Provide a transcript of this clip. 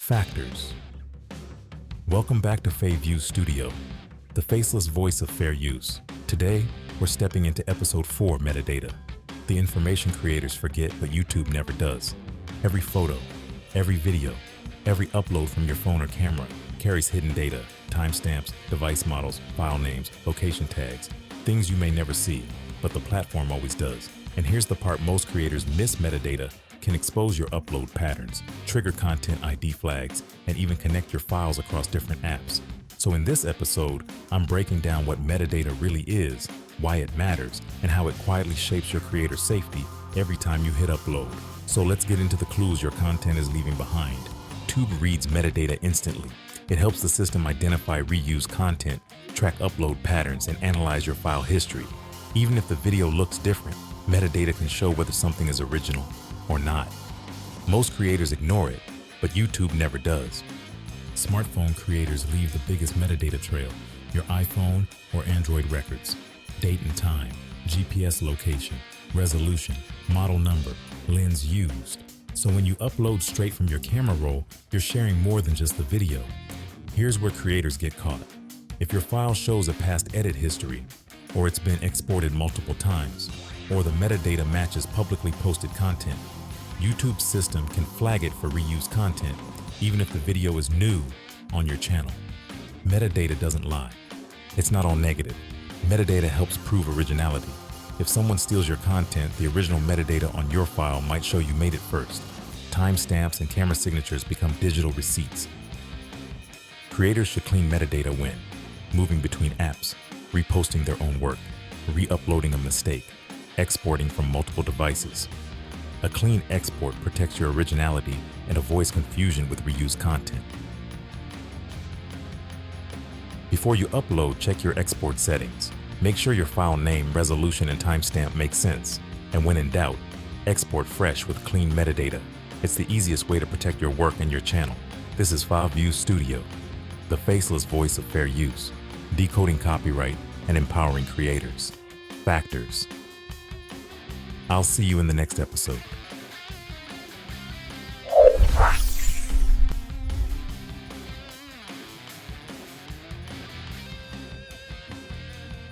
Factors. Welcome back to Fairview Studio, the faceless voice of fair use. Today, we're stepping into episode 4, Metadata. The information creators forget, but YouTube never does. Every photo, every video, every upload from your phone or camera carries hidden data, timestamps, device models, file names, location tags, things you may never see, but the platform always does. And here's the part most creators miss: metadata can expose your upload patterns, trigger content ID flags, and even connect your files across different apps. So in this episode, I'm breaking down what metadata really is, why it matters, and how it quietly shapes your creator safety every time you hit upload. So let's get into the clues your content is leaving behind. Tube reads metadata instantly. It helps the system identify reused content, track upload patterns, and analyze your file history. Even if the video looks different, metadata can show whether something is original or not. Most creators ignore it, but YouTube never does. Smartphone creators leave the biggest metadata trail: your iPhone or Android records, date and time, GPS location, resolution, model number, lens used. So when you upload straight from your camera roll, you're sharing more than just the video. Here's where creators get caught. If your file shows a past edit history, or it's been exported multiple times, or the metadata matches publicly posted content, YouTube's system can flag it for reused content, even if the video is new on your channel. Metadata doesn't lie. It's not all negative. Metadata helps prove originality. If someone steals your content, the original metadata on your file might show you made it first. Timestamps and camera signatures become digital receipts. Creators should clean metadata when moving between apps, reposting their own work, re-uploading a mistake, exporting from multiple devices. A clean export protects your originality and avoids confusion with reused content. Before you upload, check your export settings. Make sure your file name, resolution, and timestamp make sense. And when in doubt, export fresh with clean metadata. It's the easiest way to protect your work and your channel. This is Fairview Studio, the faceless voice of fair use, decoding copyright and empowering creators. Factors. I'll see you in the next episode.